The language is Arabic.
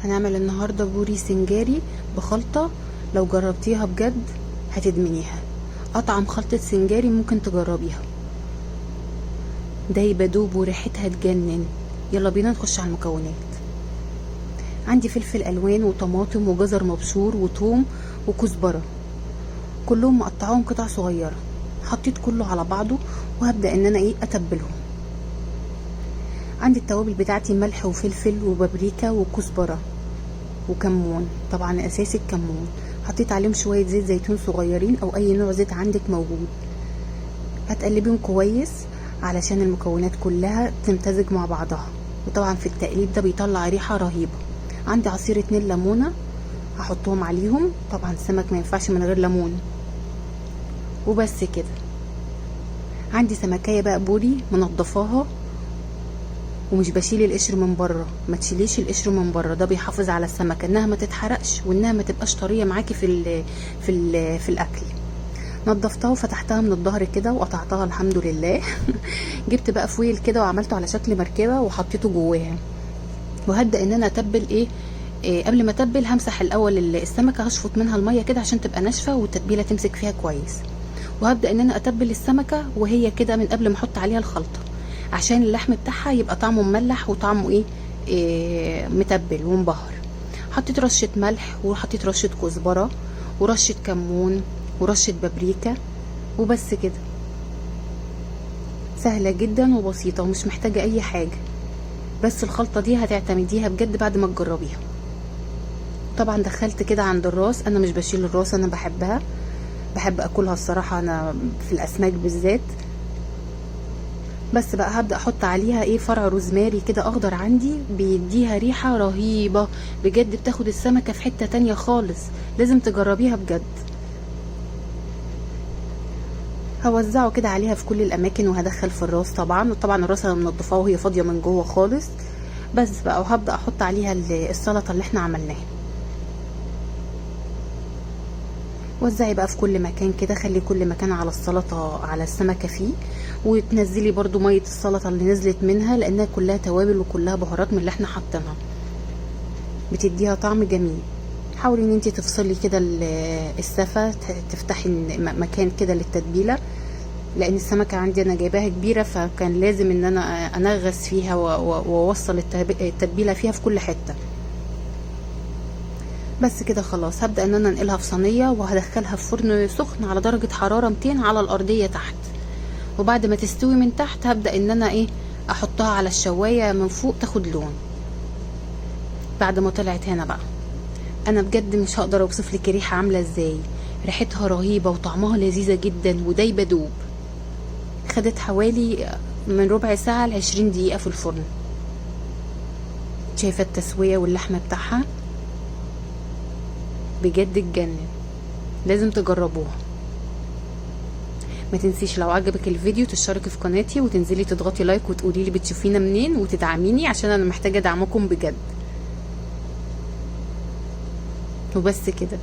هنعمل النهاردة بوري سنجاري بخلطة، لو جربتيها بجد هتدمنيها. اطعم خلطة سنجاري ممكن تجربيها، دايبة دوب وريحتها تجنن. يلا بينا نخش على المكونات. عندي فلفل الوان وطماطم وجزر مبشور وثوم وكزبرة، كلهم مقطعاهم قطع صغيرة. حطيت كله على بعضه وهبدأ ان انا اتبلهم. عندي التوابل بتاعتي ملح وفلفل وبابريكا وكزبرة وكمون، طبعا اساسي الكمون. حطيت عليهم شوية زيت زيتون صغيرين او اي نوع زيت عندك موجود. هتقلبيهم كويس علشان المكونات كلها تمتزج مع بعضها، وطبعا في التقليب ده بيطلع ريحة رهيبة. عندي عصير 2 ليمونة هحطهم عليهم، طبعا السمك ما ينفعش من غير ليمون. وبس كده. عندي سمكية بقى بوري منضفاها ومش بشيل القشر من بره. ما تشيليش القشر من بره، ده بيحافظ على السمكه انها ما تتحرقش وانها ما تبقاش طريه معاكي في الاكل. نضفتها وفتحتها من الظهر كده وقطعتها الحمد لله. جبت بقى فويل كده وعملته على شكل مركبه وحطيته جواها. وهبدا ان انا اتبل قبل ما اتبل همسح الاول السمكه، هشفط منها الميه كده عشان تبقى ناشفه والتتبيله تمسك فيها كويس. وهبدا ان انا اتبل السمكه وهي كده من قبل ما احط عليها الخلطه، عشان اللحم بتاعها يبقى طعمه مملح وطعمه متبل ومبهر. حطيت رشه ملح وحطيت رشه كزبره ورشه كمون ورشه بابريكا، وبس كده. سهله جدا وبسيطه ومش محتاجه اي حاجه، بس الخلطه دي هتعتمديها بجد بعد ما تجربيها. طبعا دخلت كده عند الراس، انا مش بشيل الراس، انا بحب اكلها الصراحه، انا في الاسماك بالذات. بس بقى هبدأ احط عليها فرع روزماري كده اخضر عندي، بيديها ريحة رهيبة بجد، بتاخد السمكة في حتة تانية خالص. لازم تجربيها بجد. هوزعه كده عليها في كل الاماكن وهدخل في الراس. طبعا الراس انا منضفاها وهي فاضية من جوه خالص. بس بقى وهبدأ احط عليها السلطة اللي احنا عملناها. وزعي بقى في كل مكان كده، خلي كل مكان على السلطة على السمكة فيه. وتنزلي برضو مية السلطة اللي نزلت منها، لانها كلها توابل وكلها بهارات من اللي احنا حاطينها، بتديها طعم جميل. حاولي ان انتي تفصلي كده السفة، تفتحي مكان كده للتتبيلة، لان السمكة عندي انا جايباها كبيرة، فكان لازم ان انا انغص فيها واوصل التتبيلة فيها في كل حتة. بس كده خلاص. هبدأ ان انا انقلها في صينية وهدخلها في فرن سخن على درجة حرارة 200 على الارضية تحت. وبعد ما تستوي من تحت هبدأ ان انا احطها على الشواية من فوق تاخد لون. بعد ما طلعت هنا بقى، انا بجد مش هقدر اوصف لك الريحة عاملة ازاي. ريحتها رهيبة وطعمها لذيذة جدا ودايبة دوب. خدت حوالي من ربع ساعة ل20 دقيقة في الفرن. شايفة التسوية واللحمة بتاعها بجد تجنن، لازم تجربوها. ما تنسيش لو عجبك الفيديو تشتركي في قناتي وتنزلي تضغطي لايك وتقولي لي بتشوفينا منين وتدعميني، عشان انا محتاجة دعمكم بجد. وبس كده.